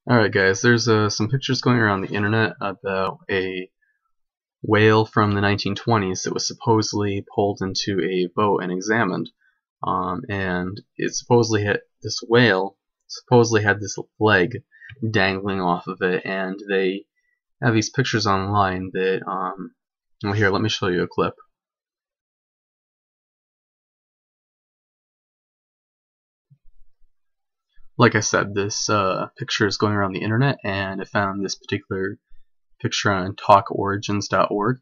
Alright guys, there's some pictures going around the internet about a whale from the 1920s that was supposedly pulled into a boat and examined. And this whale supposedly had this leg dangling off of it, and they have these pictures online that, well, here, let me show you a clip. Like I said, this picture is going around the internet, and I found this particular picture on talkorigins.org,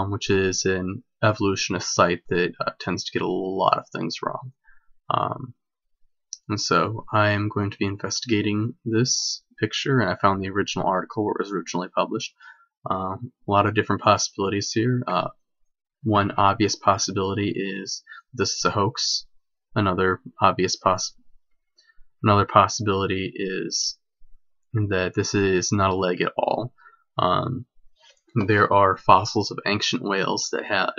which is an evolutionist site that tends to get a lot of things wrong. And so I am going to be investigating this picture, and I found the original article where it was originally published. A lot of different possibilities here. One obvious possibility is this is a hoax. Another possibility is that this is not a leg at all. There are fossils of ancient whales that had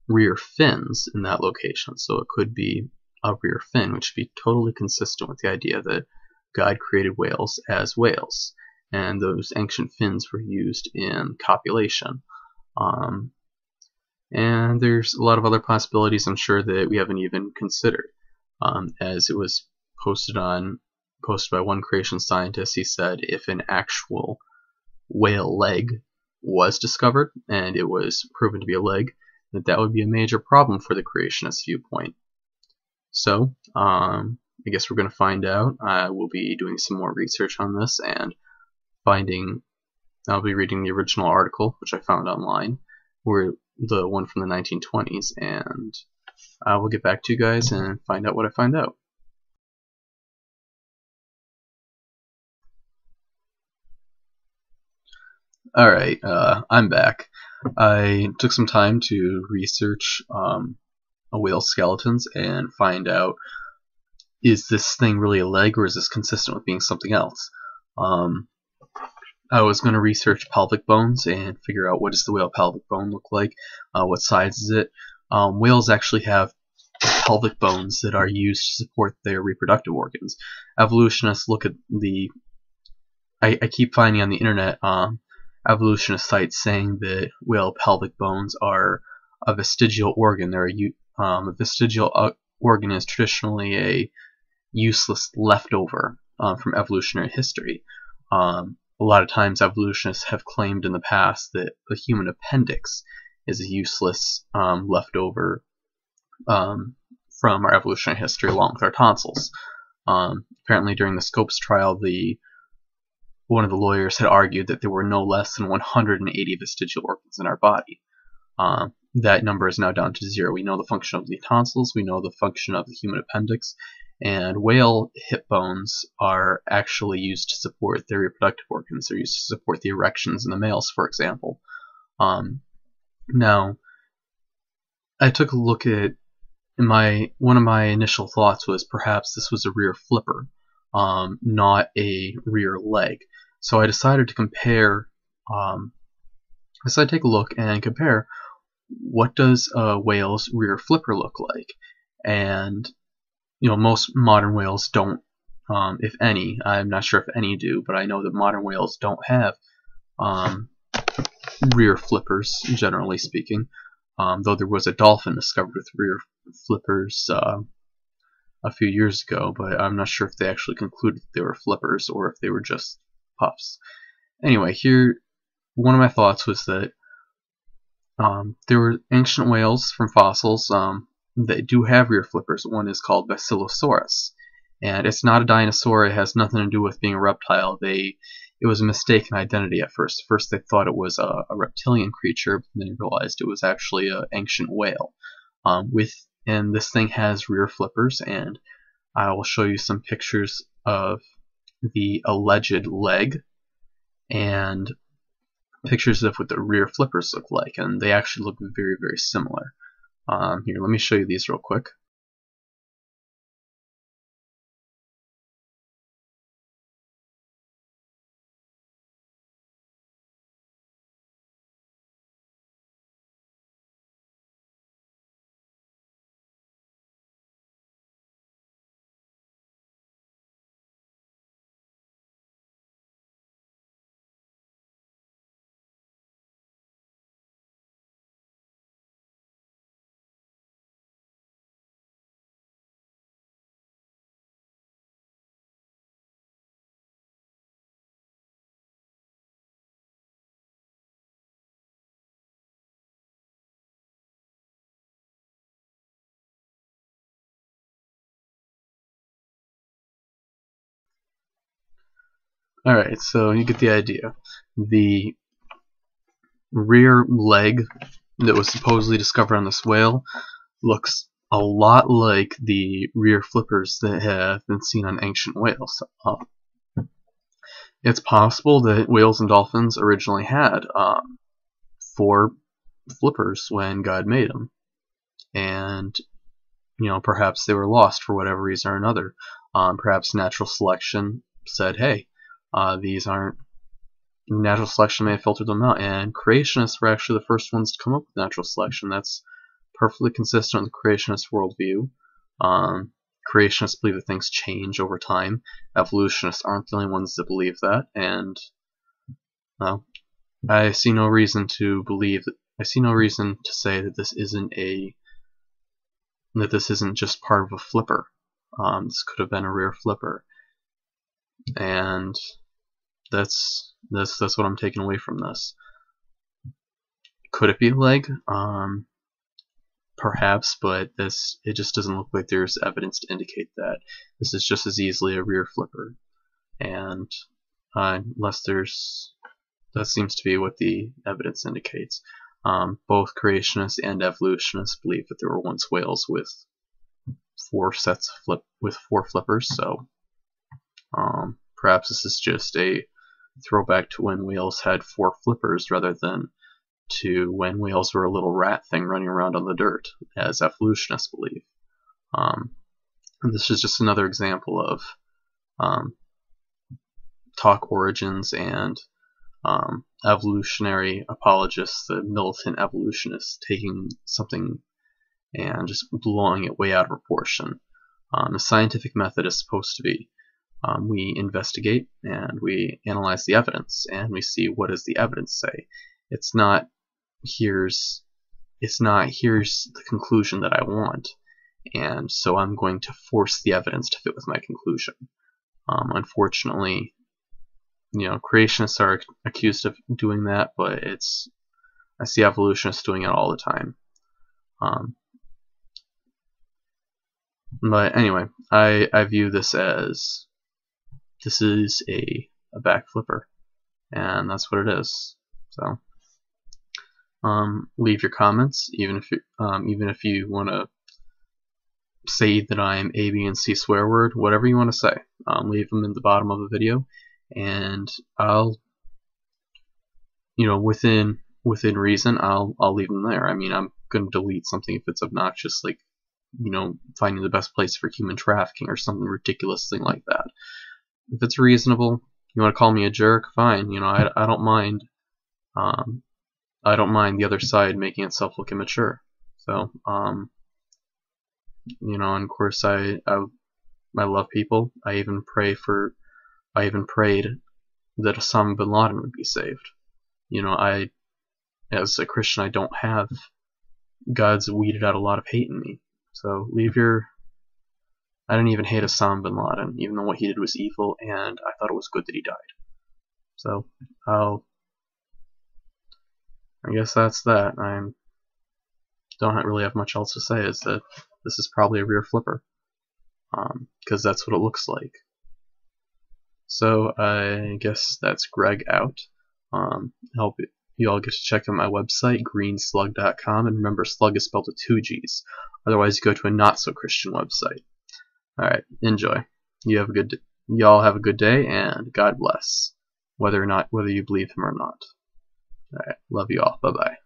rear fins in that location, so it could be a rear fin, which would be totally consistent with the idea that God created whales as whales, and those ancient fins were used in copulation. And there's a lot of other possibilities I'm sure that we haven't even considered. As it was posted by one creation scientist, he said if an actual whale leg was discovered and it was proven to be a leg, that would be a major problem for the creationist viewpoint. So, I guess we're going to find out. I will be doing some more research on this and I'll be reading the original article, which I found online, the one from the 1920s, and I will get back to you guys and find out what I find out. Alright, I'm back. I took some time to research a whale's skeletons and find out, is this thing really a leg or is this consistent with being something else? I was going to research pelvic bones and figure out what does the whale pelvic bone look like, what size is it. Whales actually have pelvic bones that are used to support their reproductive organs. Evolutionists look at I keep finding on the internet evolutionist sites saying that whale pelvic bones are a vestigial organ. A vestigial organ is traditionally a useless leftover from evolutionary history. A lot of times evolutionists have claimed in the past that the human appendix is a useless leftover from our evolutionary history along with our tonsils. Apparently during the Scopes trial, one of the lawyers had argued that there were no less than 180 vestigial organs in our body. That number is now down to 0. We know the function of the tonsils, we know the function of the human appendix, and whale hip bones are actually used to support their reproductive organs. They're used to support the erections in the males, for example. Now, I took a look at one of my initial thoughts was perhaps this was a rear flipper, not a rear leg. So I decided to compare. Take a look and compare what does a whale's rear flipper look like, and most modern whales don't, if any. I'm not sure if any do, but I know that modern whales don't have rear flippers, generally speaking. Though there was a dolphin discovered with rear flippers a few years ago, but I'm not sure if they actually concluded they were flippers or if they were just puffs. Anyway, here, one of my thoughts was that there were ancient whales from fossils that do have rear flippers. One is called Basilosaurus, and it's not a dinosaur. It has nothing to do with being a reptile. It was a mistaken identity at first. First they thought it was a reptilian creature, but then they realized it was actually an ancient whale. And this thing has rear flippers, and I will show you some pictures of the alleged leg and pictures of what the rear flippers look like, and they actually look very, very similar. Here, let me show you these real quick. Alright, so you get the idea. The rear leg that was supposedly discovered on this whale looks a lot like the rear flippers that have been seen on ancient whales. It's possible that whales and dolphins originally had 4 flippers when God made them, and perhaps they were lost for whatever reason or another. Perhaps natural selection said, "Hey, these aren't." Natural selection may have filtered them out, and creationists were actually the first ones to come up with natural selection. That's perfectly consistent with the creationist worldview. Creationists believe that things change over time. Evolutionists aren't the only ones that believe that, and I see no reason to believe that. I see no reason to say that this isn't just part of a flipper. This could have been a rear flipper, and that's what I'm taking away from this. Could it be a leg? Perhaps, but it just doesn't look like there's evidence to indicate that. This is just as easily a rear flipper, and that seems to be what the evidence indicates. Both creationists and evolutionists believe that there were once whales with 4 flippers, so perhaps this is just a throwback to when whales had 4 flippers rather than to when whales were a little rat thing running around on the dirt, as evolutionists believe. And this is just another example of talk origins and evolutionary apologists, the militant evolutionists, taking something and just blowing it way out of proportion. The scientific method is supposed to be we investigate and we analyze the evidence and we see what does the evidence say. It's not here's the conclusion that I want, and so I'm going to force the evidence to fit with my conclusion. Unfortunately, creationists are accused of doing that, but I see evolutionists doing it all the time. But anyway, I view this as is a back flipper, and that's what it is. So leave your comments, even if you want to say that I'm A, B, and C swear word, whatever you want to say. Leave them in the bottom of the video, and I'll, within reason, I'll leave them there. I mean, I'm gonna delete something if it's obnoxious, like finding the best place for human trafficking or something ridiculous thing like that. If it's reasonable, you want to call me a jerk, fine. I don't mind. I don't mind the other side making itself look immature. So, and of course I love people. I even prayed that Osama bin Laden would be saved. As a Christian, I don't have God's weeded out a lot of hate in me. So I didn't even hate Osama bin Laden, even though what he did was evil, and I thought it was good that he died. So I guess that's that. I don't really have much else to say. Is that this is probably a rear flipper, because that's what it looks like. So I guess that's Greg out. I hope you all get to check out my website, greenslug.com, and remember, slug is spelled with 2 G's. Otherwise, you go to a not so Christian website. All right, enjoy. Y'all have a good day, and God bless. Whether you believe him or not. All right, love you all. Bye bye.